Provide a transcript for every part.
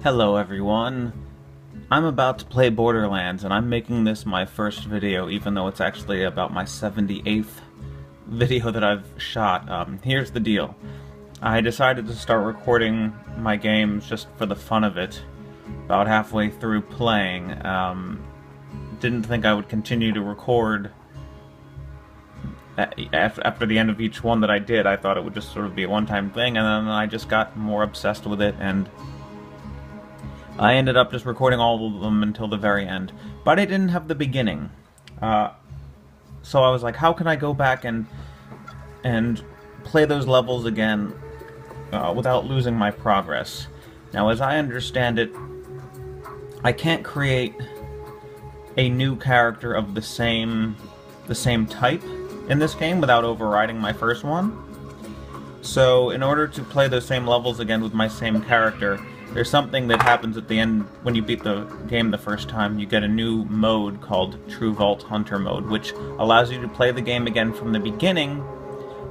Hello everyone. I'm about to play Borderlands and I'm making this my first video even though it's actually about my 78th video that I've shot. Here's the deal. I decided to start recording my games just for the fun of it about halfway through playing. Didn't think I would continue to record after the end of each one that I did. I thought it would just sort of be a one-time thing, and then I just got more obsessed with it and I ended up just recording all of them until the very end, but I didn't have the beginning. So I was like, how can I go back and play those levels again without losing my progress? Now, as I understand it, I can't create a new character of the same type in this game without overriding my first one. So in order to play those same levels again with my same character, there's something that happens at the end when you beat the game the first time. You get a new mode called True Vault Hunter mode, which allows you to play the game again from the beginning,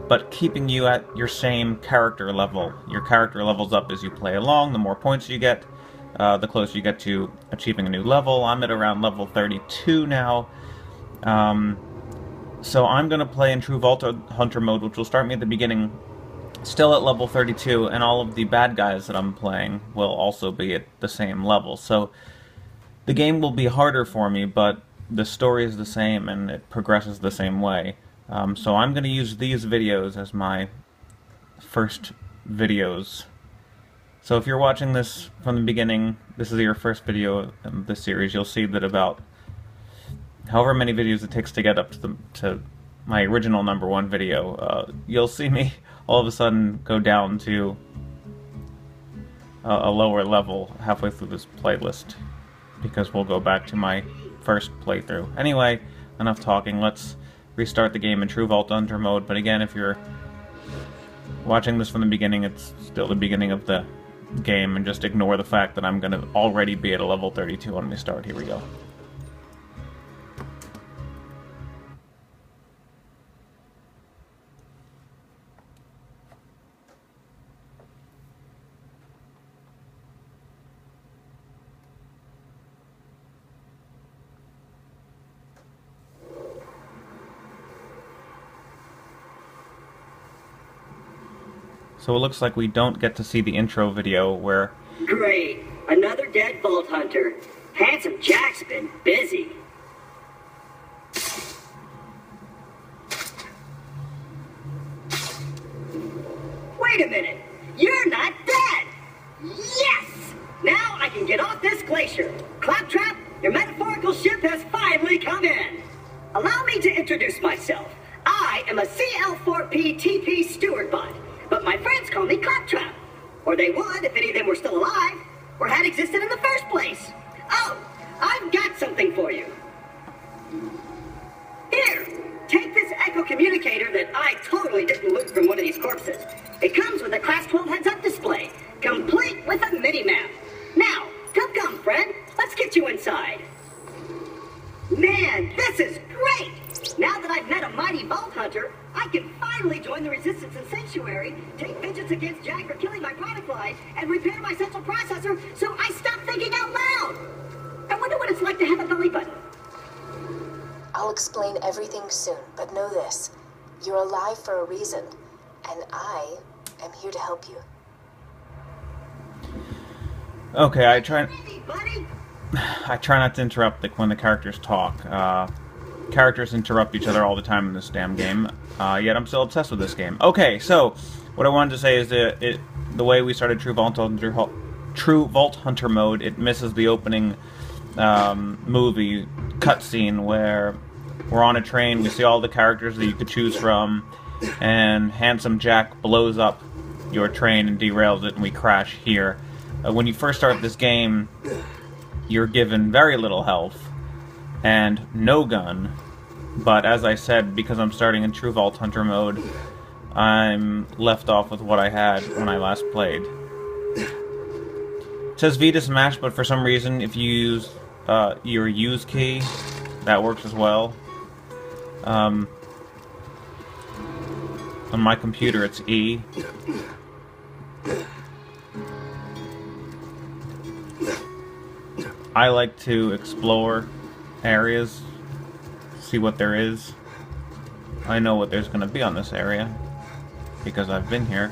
but keeping you at your same character level. Your character levels up as you play along. The more points you get, the closer you get to achieving a new level. I'm at around level 32 now. So I'm going to play in True Vault Hunter mode, which will start me at the beginning, still at level 32, and all of the bad guys that I'm playing will also be at the same level. So the game will be harder for me, but the story is the same and it progresses the same way. So I'm going to use these videos as my first videos. So if you're watching this from the beginning, this is your first video in this series, you'll see that about however many videos it takes to get up to my original #1 video, you'll see me all of a sudden go down to a lower level halfway through this playlist, because we'll go back to my first playthrough. Anyway, enough talking, let's restart the game in True Vault Hunter mode. But again, if you're watching this from the beginning, it's still the beginning of the game, and just ignore the fact that I'm going to already be at a level 32 when we start. Here we go. So it looks like we don't get to see the intro video where... Great! Another dead Vault Hunter. Handsome Jack's been busy. Wait a minute! You're not dead! Yes! Now I can get off this glacier. Claptrap, your metaphorical ship has finally come in. Allow me to introduce myself. I am a CL4P TP steward bot. But my friends call me Claptrap. Or they would if any of them were still alive, or had existed in the first place. Oh, I've got something for you. Here, take this echo communicator that I totally didn't loot from one of these corpses. It comes with a Class 12 heads-up display, complete with a mini-map. Now, come, friend. Let's get you inside. Man, this is great! Now that I've met a mighty Vault Hunter, I can finally join the Resistance and Sanctuary, take vengeance against Jack for killing my product line, and repair my central processor so I stop thinking out loud! I wonder what it's like to have a belly button. I'll explain everything soon, but know this. You're alive for a reason, and I am here to help you. Okay, I try Ready, buddy? not to interrupt when the characters talk. Characters interrupt each other all the time in this damn game, yet I'm still obsessed with this game. Okay, so what I wanted to say is that the way we started True Vault Hunter mode, it misses the opening movie cutscene where we're on a train, we see all the characters that you could choose from, and Handsome Jack blows up your train and derails it, and we crash here. When you first start this game, you're given very little health and no gun, but as I said, because I'm starting in True Vault Hunter mode, I'm left off with what I had when I last played. It says V to smash, but for some reason, if you use your use key, that works as well. On my computer, it's E. I like to explore areas, see what there is. I know what there's going to be on this area, because I've been here.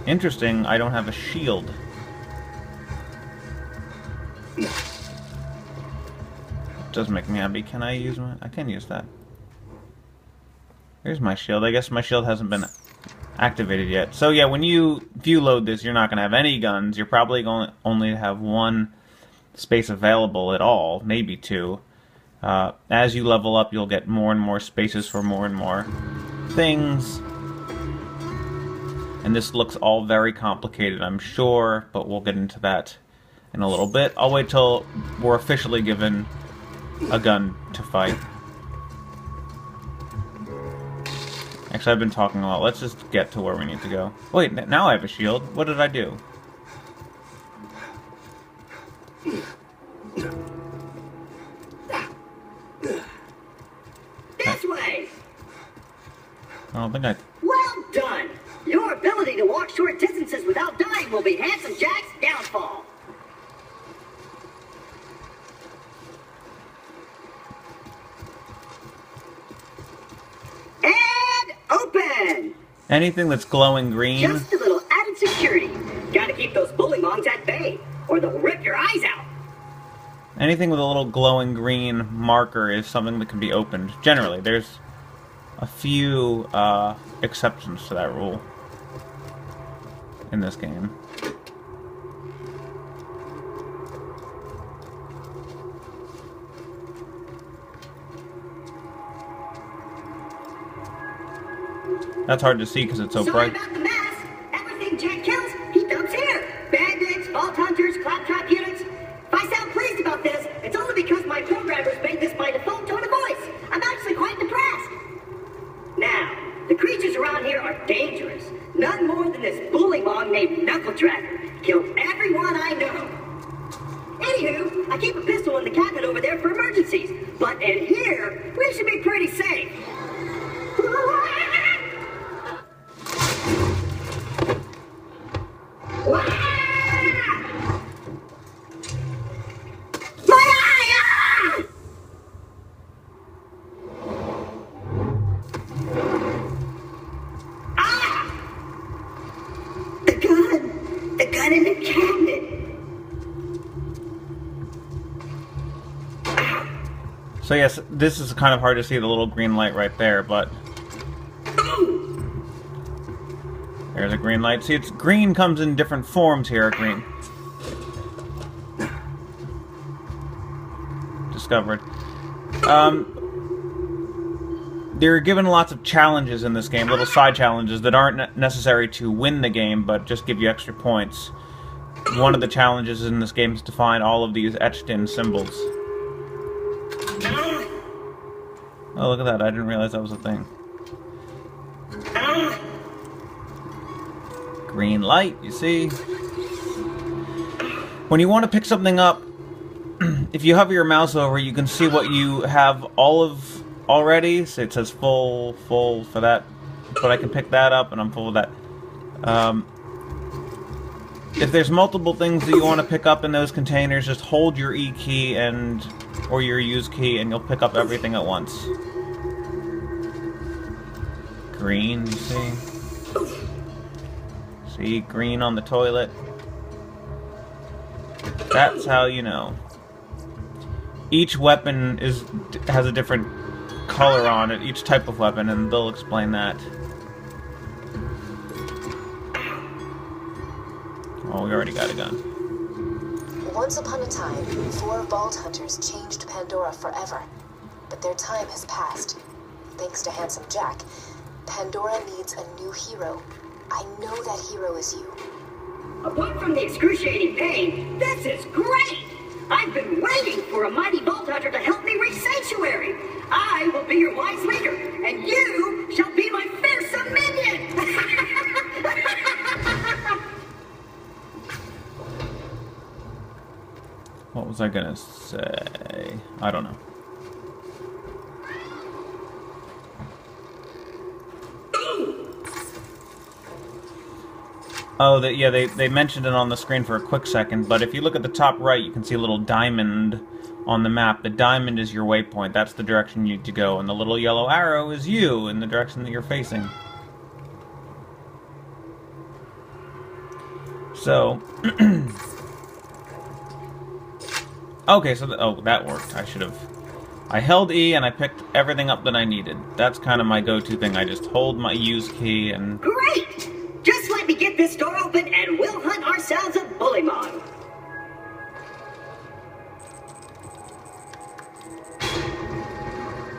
Interesting, I don't have a shield. It does make me happy. Can I use my... I can use that. Here's my shield. I guess my shield hasn't been activated yet. So yeah, if you load this, you're not going to have any guns. You're probably going to only have one space available at all, maybe two. As you level up, you'll get more and more spaces for more and more things. And this looks all very complicated, I'm sure, but we'll get into that in a little bit. I'll wait till we're officially given a gun to fight. Actually, I've been talking a lot. Let's just get to where we need to go. Wait, now I have a shield. What did I do? This way! I don't think I... Well done! Your ability to walk short distances without dying will be Handsome Jack's downfall. And open! Anything that's glowing green... Just a little added security. Gotta keep those bullymongs at bay, or they'll rip your eyes out. Anything with a little glowing green marker is something that can be opened. Generally, there's a few exceptions to that rule in this game. That's hard to see because it's so Sorry bright. about the mess. Everything Jack kills, he dumps here. Bandits, vault hunters, claptrap units. If I sound pleased about this, it's only because my programmers made this my default tone of voice. I'm actually quite depressed. Now, the creatures around here are dangerous. None more than this bullymong named Knuckle Dragger. Killed everyone I know. Anywho, I keep a pistol in the cabinet over there for emergencies. But in here, we should be pretty safe. The gun in the cabinet. So yes, this is kind of hard to see the little green light right there, but... There's a green light. See, it's green comes in different forms here, green. Discovered. They're given lots of challenges in this game, little side challenges that aren't necessary to win the game, but just give you extra points. One of the challenges in this game is to find all of these etched-in symbols. Oh, look at that. I didn't realize that was a thing. Green light, you see? When you want to pick something up, if you hover your mouse over, you can see what you have all of already. So it says full for that. But I can pick that up, and I'm full of that. If there's multiple things that you want to pick up in those containers, just hold your E key or your use key, and you'll pick up everything at once. Green, you see? See, green on the toilet. That's how you know. Each weapon has a different color on it, each type of weapon, and they'll explain that. Oh, we already got a gun. Once upon a time, 4 Vault Hunters changed Pandora forever. But their time has passed. Thanks to Handsome Jack, Pandora needs a new hero. I know that hero is you. Apart from the excruciating pain, this is great! I've been waiting for a mighty Vault Hunter to help me reach Sanctuary. I will be your wise leader, and you shall be my fearsome minion! What was I gonna say? I don't know. Oh, yeah, they mentioned it on the screen for a quick second, but if you look at the top right, you can see a little diamond on the map. The diamond is your waypoint. That's the direction you need to go, and the little yellow arrow is you in the direction that you're facing. So... okay, so... oh, that worked. I held E and I picked everything up that I needed. That's kind of my go-to thing. I just hold my use key and... Great! Just let me get this door open and we'll hunt ourselves a bullymon.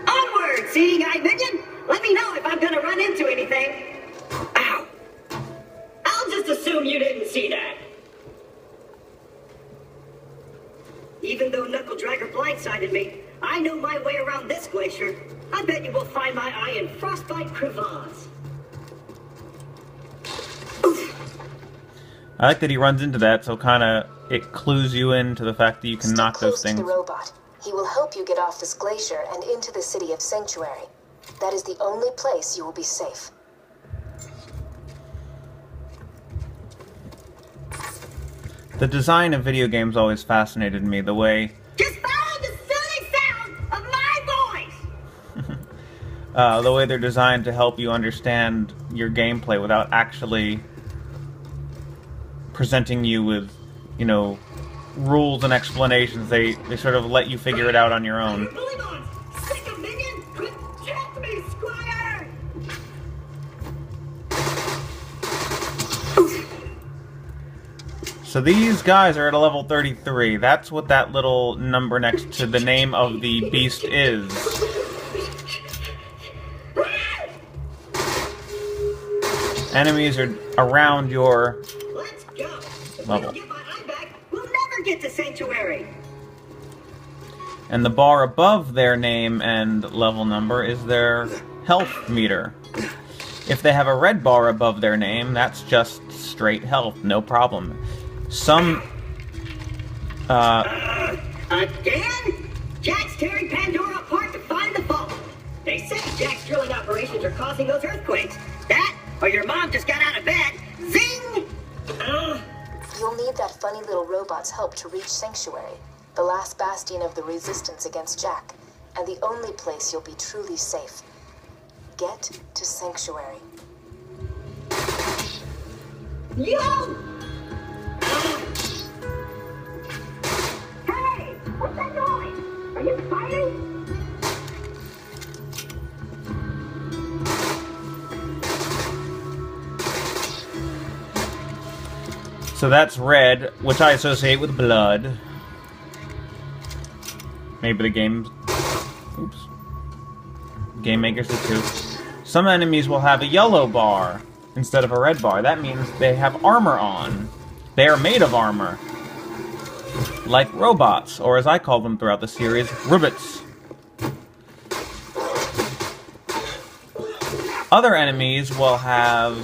Onward, seeing eye minion! Let me know if I'm gonna run into anything. Ow! I'll just assume you didn't see that. Even though Knuckle Dragger blindsided me, I know my way around this glacier. I bet you will find my eye in frostbite crevasse. I like that he runs into that, so kind of it clues you into the fact that you can knock those things. Stick close to the robot. He will help you get off this glacier and into the city of Sanctuary. That is the only place you will be safe. The design of video games always fascinated me, the way... Just follow the soothing sound of my voice! the way they're designed to help you understand your gameplay without actually presenting you with, you know, rules and explanations. They sort of let you figure it out on your own. So these guys are at a level 33. That's what that little number next to the name of the beast is. Enemies are around your level. We'll never get to Sanctuary. And the bar above their name and level number is their health meter. If they have a red bar above their name, that's just straight health, no problem. Some... Again? Jack's tearing Pandora apart to find the fault. They say Jack's drilling operations are causing those earthquakes. That, or your mom just got out of bed. Zing! You'll need that funny little robot's help to reach Sanctuary, the last bastion of the resistance against Jack, and the only place you'll be truly safe. Get to Sanctuary. Yo! Hey! What's that noise? Are you fighting? So that's red, which I associate with blood. Maybe the game... Oops. Game makers did too. Some enemies will have a yellow bar instead of a red bar. That means they have armor on. They are made of armor. Like robots, or as I call them throughout the series, ribbits. Other enemies will have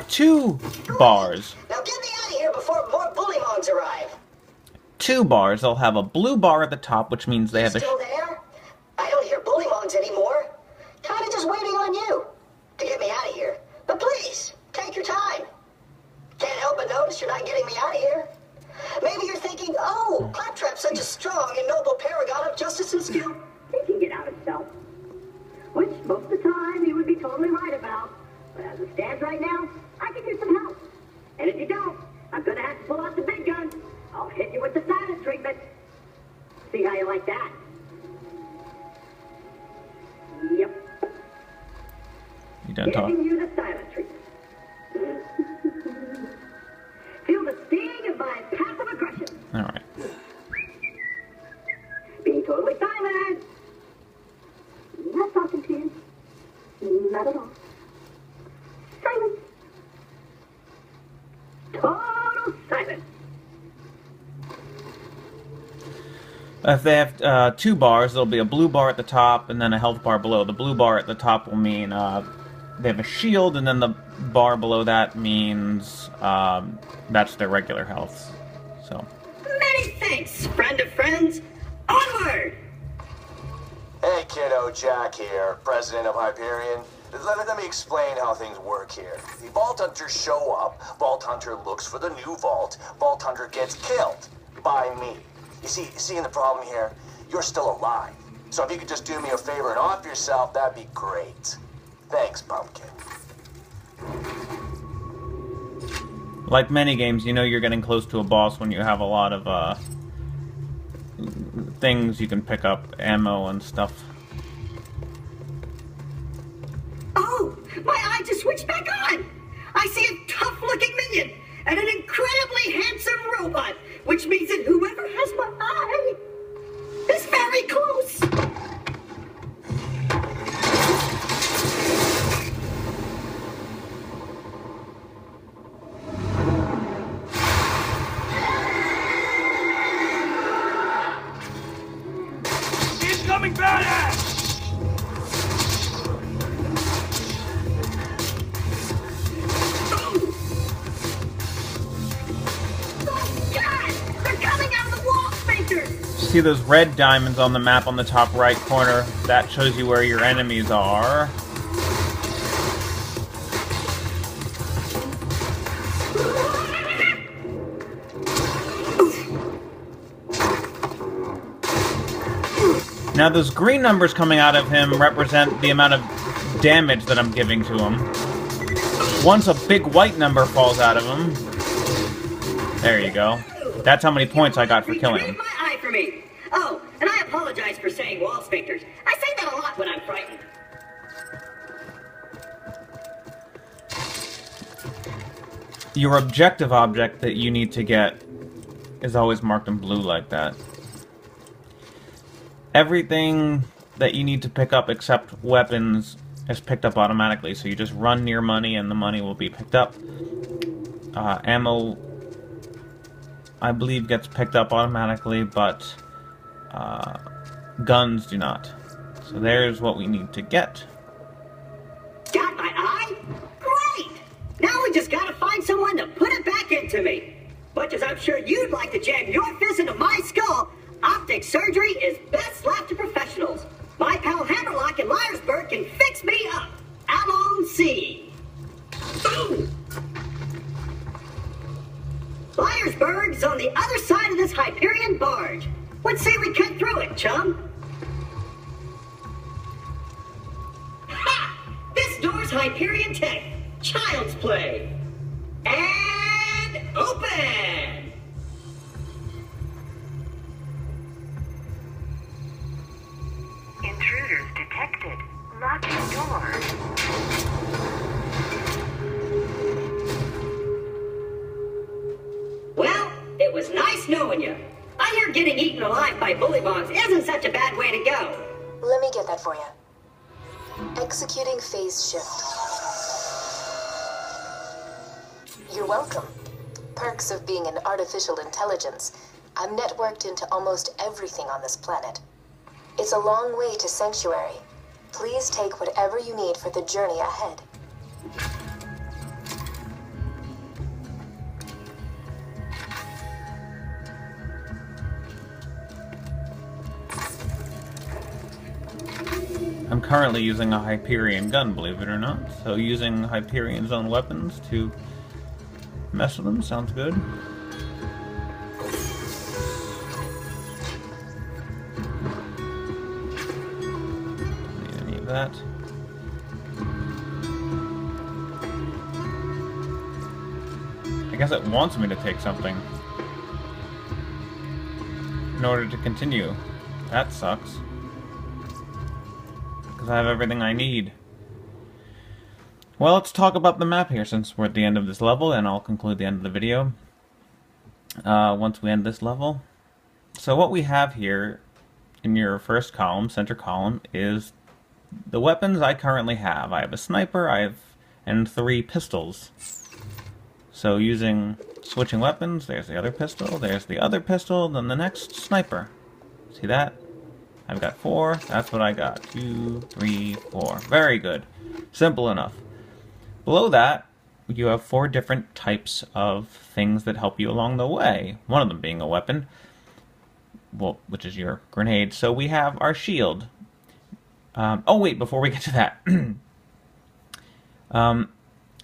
two bars. Now get me out of here before more bullymons arrive. Two bars. They'll have a blue bar at the top, which means they have a... Still there? I don't hear bullymons anymore. Kinda just waiting on you to get me out of here. But please, take your time. Can't help but notice you're not getting me out of here. Maybe you're thinking, oh, Claptrap's such a strong and noble paragon of justice and skill. He can get out himself. Which, most of the time, you would be totally right about. But as it stands right now, I can use some help. And if you don't, I'm gonna have to pull out the big gun. I'll hit you with the silent treatment. See how you like that? Yep. You done talking? Giving you the silent treatment. Feel the sting of my passive aggression. Alright. Being totally silent. Not talking to you. Not at all. Silence. Total silence. If they have two bars, there'll be a blue bar at the top and then a health bar below. The blue bar at the top will mean they have a shield, and then the bar below that means that's their regular health. So. Many thanks, friend of friends. Onward! Hey kiddo, Jack here, president of Hyperion. Let me explain how things work here. The Vault Hunters show up, Vault Hunter looks for the new vault, Vault Hunter gets killed by me. You see the problem here? You're still alive. So if you could just do me a favor and off yourself, that'd be great. Thanks, Pumpkin. Like many games, you know you're getting close to a boss when you have a lot of things you can pick up, ammo and stuff. Oh, my eye just switched back on! I see a tough-looking minion and an incredibly handsome robot, which means that whoever has my eye is very close! Incoming badass! See those red diamonds on the map on the top right corner? That shows you where your enemies are. Now those green numbers coming out of him represent the amount of damage that I'm giving to him. Once a big white number falls out of him... There you go. That's how many points I got for killing him. My eye for me. Oh, and I apologize for saying wall sphincters. I say that a lot when I'm frightened. Your objective object that you need to get is always marked in blue like that. Everything that you need to pick up except weapons is picked up automatically, so you just run near money and the money will be picked up. Ammo, I believe, gets picked up automatically, but guns do not. So there's what we need to get. Got my eye? Great! Now we just gotta find someone to put it back into me. Much as I'm sure you'd like to jam your fist into my skull, optic surgery is best left to professionals. My pal Hammerlock in Liarsburg can fix me up. Allons-y. Boom! Liarsburg's on the other side of this Hyperion barge. Let's say we cut through it, chum. Ha! This door's Hyperion tech. Child's play. And open! Intruders detected. Lock your door. Well, it was nice knowing you. I hear getting eaten alive by bully bombs isn't such a bad way to go. Let me get that for you. Executing phase shift. You're welcome. Perks of being an artificial intelligence. I'm networked into almost everything on this planet. It's a long way to Sanctuary. Please take whatever you need for the journey ahead. I'm currently using a Hyperion gun, believe it or not. So using Hyperion's own weapons to mess with them sounds good. Don't need any of that. I guess it wants me to take something in order to continue. That sucks. I have everything I need. Well, let's talk about the map here since we're at the end of this level, and I'll conclude the end of the video once we end this level. So what we have here in your first column, center column, is the weapons I currently have. I have a sniper, and 3 pistols. So switching weapons, there's the other pistol, there's the other pistol, then the next sniper. See that? I've got 4. That's what I got. 2, 3, 4. Very good. Simple enough. Below that, you have 4 different types of things that help you along the way. One of them being a weapon, well, which is your grenade. So we have our shield. Oh wait, before we get to that,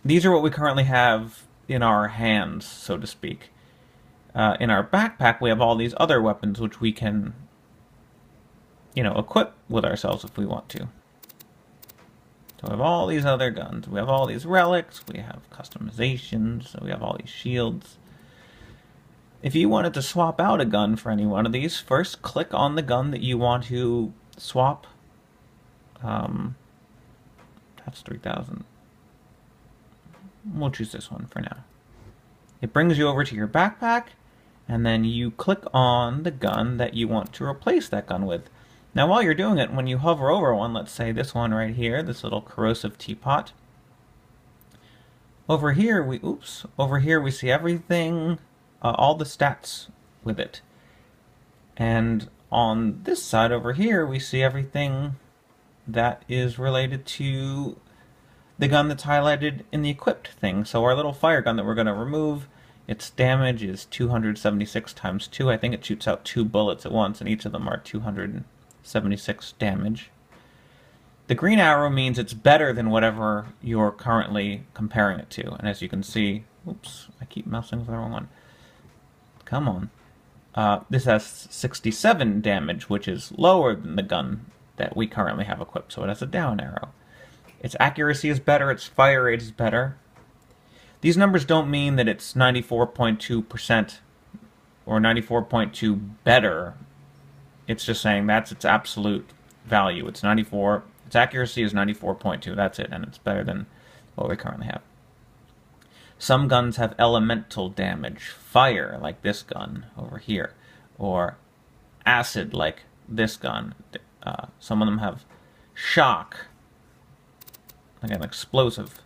These are what we currently have in our hands, so to speak. In our backpack, we have all these other weapons which we can, equip with ourselves if we want to. So we have all these other guns. We have all these relics. We have customizations. So we have all these shields. If you wanted to swap out a gun for any one of these, first click on the gun that you want to swap. That's 3,000. We'll choose this one for now. It brings you over to your backpack, and then you click on the gun that you want to replace that gun with. Now while you're doing it, when you hover over one, let's say this one right here, this little corrosive teapot, over here we see everything, all the stats with it. And on this side over here, we see everything that is related to the gun that's highlighted in the equipped thing. So our little fire gun that we're going to remove, its damage is 276 times 2. I think it shoots out 2 bullets at once, and each of them are 276 damage. The green arrow means it's better than whatever you're currently comparing it to. And as you can see, oops, I keep mousing with the wrong one. Come on. This has 67 damage, which is lower than the gun that we currently have equipped, so it has a down arrow. Its accuracy is better, its fire rate is better. These numbers don't mean that it's 94.2% or 94.2 better. It's just saying that's its absolute value. It's 94. Its accuracy is 94.2. That's it, and it's better than what we currently have. Some guns have elemental damage, fire like this gun over here, or acid like this gun. Some of them have shock, like an explosive.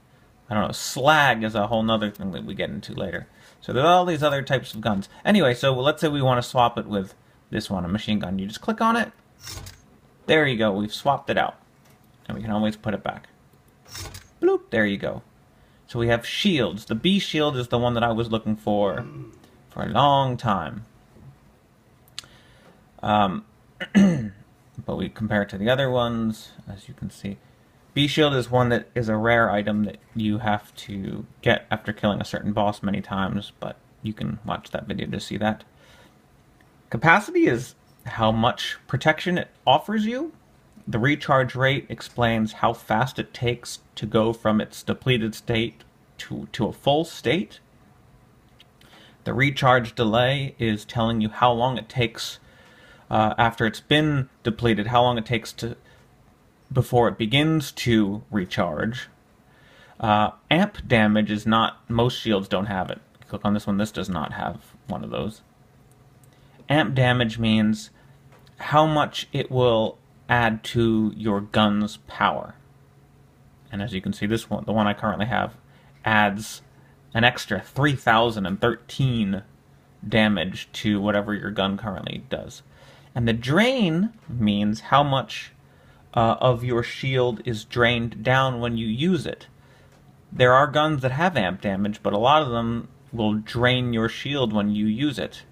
I don't know, slag is a whole nother thing that we get into later. So there are all these other types of guns. Anyway, so let's say we want to swap it with this one, a machine gun. You just click on it. There you go, we've swapped it out. And we can always put it back. Bloop, there you go. So we have shields. The B shield is the one that I was looking for a long time. But we compare it to the other ones, as you can see. B shield is one that is a rare item that you have to get after killing a certain boss many times, but you can watch that video to see that. Capacity is how much protection it offers you. The recharge rate explains how fast it takes to go from its depleted state to a full state. The recharge delay is telling you how long it takes after it's been depleted, how long it takes before it begins to recharge. Amp damage is not, most shields don't have it. Click on this one, this does not have one of those. Amp damage means how much it will add to your gun's power. And as you can see, this one, the one I currently have, adds an extra 3,013 damage to whatever your gun currently does. And the drain means how much of your shield is drained down when you use it. There are guns that have amp damage, but a lot of them will drain your shield when you use it.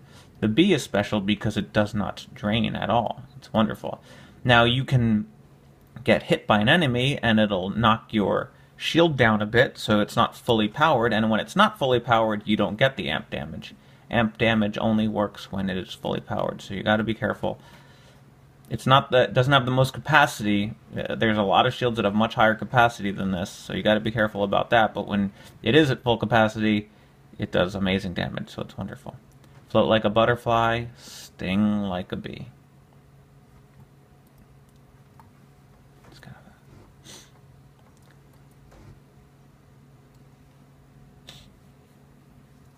The B is special because it does not drain at all. It's wonderful. Now you can get hit by an enemy and it'll knock your shield down a bit so it's not fully powered, and when it's not fully powered you don't get the amp damage. Amp damage only works when it is fully powered, so you got to be careful. It's not that it doesn't have the most capacity. There's a lot of shields that have much higher capacity than this, so you got to be careful about that. But when it is at full capacity, it does amazing damage, so it's wonderful. Float like a butterfly, sting like a bee. It's kind of that.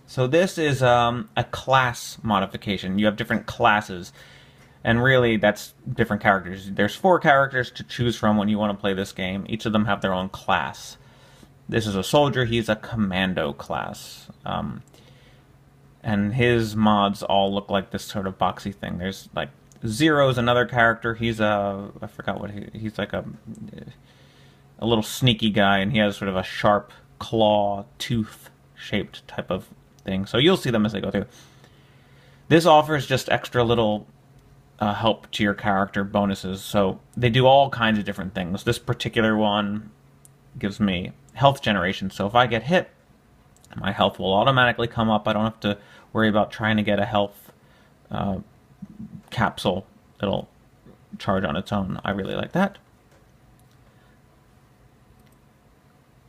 So this is a class modification. You have different classes. And really, that's different characters. There's 4 characters to choose from when you want to play this game. Each of them have their own class. This is a soldier. He's a commando class. And his mods all look like this sort of boxy thing. There's, like, Zero's another character. He's a... I forgot what he's like a little sneaky guy, and he has sort of a sharp claw, tooth-shaped type of thing. So you'll see them as they go through. This offers just extra little... help to your character bonuses, so they do all kinds of different things. This particular one gives me health generation. So if I get hit, my health will automatically come up. I don't have to worry about trying to get a health capsule that'll charge on its own. I really like that.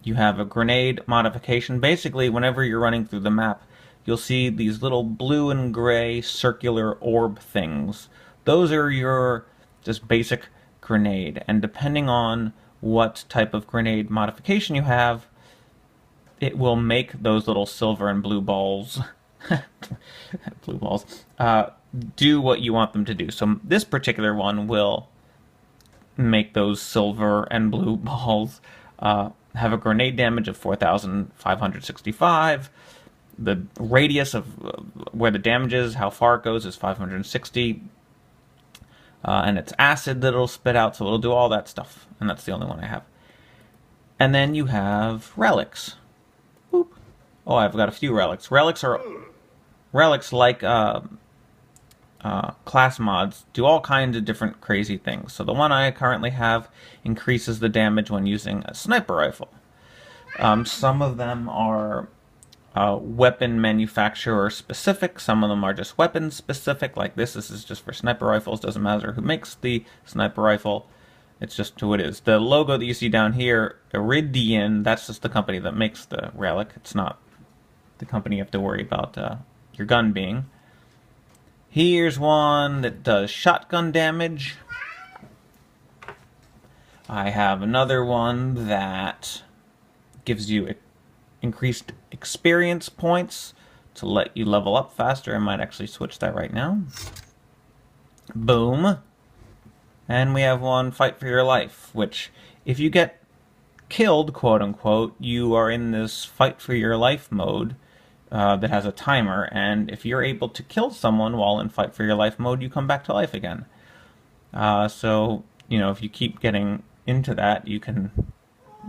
You have a grenade modification. Basically, whenever you're running through the map, you'll see these little blue and gray circular orb things. Those are your just basic grenade, and depending on what type of grenade modification you have, it will make those little silver and blue balls blue balls do what you want them to do. So this particular one will make those silver and blue balls have a grenade damage of 4,565. The radius of where the damage is, how far it goes, is 560. And it's acid that it'll spit out, so it'll do all that stuff. And that's the only one I have. And then you have relics. Boop. Oh, I've got a few relics. Relics like class mods do all kinds of different crazy things. So the one I currently have increases the damage when using a sniper rifle. Some of them are weapon manufacturer specific. Some of them are just weapon specific, like this. This is just for sniper rifles. Doesn't matter who makes the sniper rifle. It's just who it is. The logo that you see down here, Iridian, that's just the company that makes the relic. It's not the company you have to worry about your gun being. Here's one that does shotgun damage. I have another one that gives you increased experience points to let you level up faster. I might actually switch that right now. Boom. And we have one, Fight for Your Life, which if you get killed, quote unquote, you are in this Fight for Your Life mode that has a timer, and if you're able to kill someone while in Fight for Your Life mode, you come back to life again. So, you know, if you keep getting into that, you can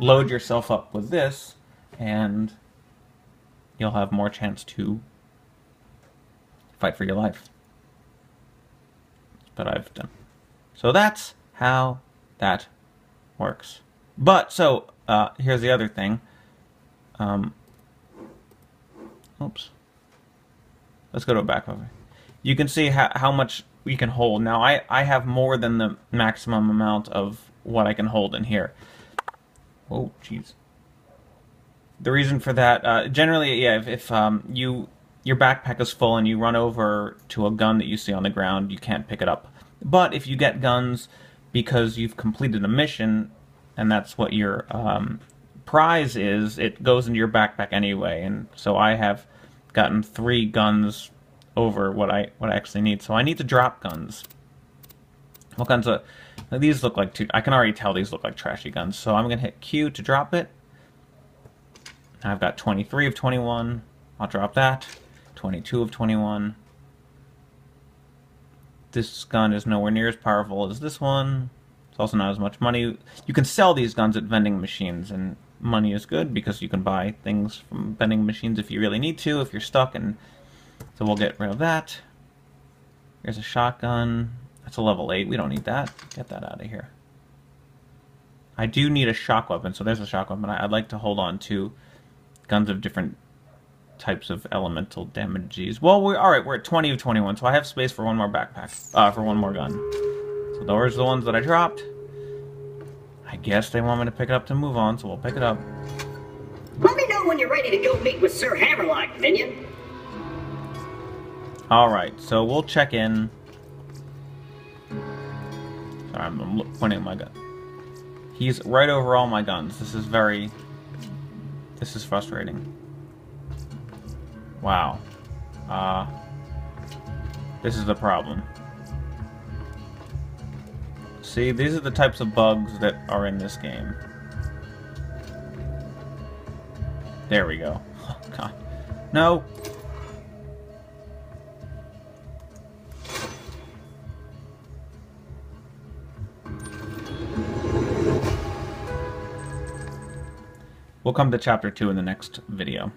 load yourself up with this, and you'll have more chance to fight for your life. But I've done. So that's how that works. But, so, here's the other thing. Oops. Let's go to a back over. You can see how much we can hold. Now, I have more than the maximum amount of what I can hold in here. Oh, jeez. The reason for that, generally, yeah, if your backpack is full and you run over to a gun that you see on the ground, you can't pick it up. But if you get guns because you've completed a mission, and that's what your prize is, it goes into your backpack anyway. And so I have gotten 3 guns over what I actually need. So I need to drop guns. What guns are these? Look like I can already tell these look like trashy guns. So I'm gonna hit Q to drop it. I've got 23 of 21. I'll drop that. 22 of 21. This gun is nowhere near as powerful as this one. It's also not as much money. You can sell these guns at vending machines, and money is good because you can buy things from vending machines if you really need to, if you're stuck, and so we'll get rid of that. Here's a shotgun. That's a level 8. We don't need that. Get that out of here. I do need a shock weapon, so there's a shock weapon. I'd like to hold on to guns of different types of elemental damages. Well, alright, we're at 20 of 21, so I have space for one more backpack, for one more gun. So those are the ones that I dropped. I guess they want me to pick it up to move on, so we'll pick it up. Let me know when you're ready to go meet with Sir Hammerlock, minion. Alright, so we'll check in. Sorry, I'm pointing at my gun. He's right over all my guns. This is frustrating. Wow. This is the problem. See, these are the types of bugs that are in this game. There we go. Oh, God. No! We'll come to Chapter 2 in the next video.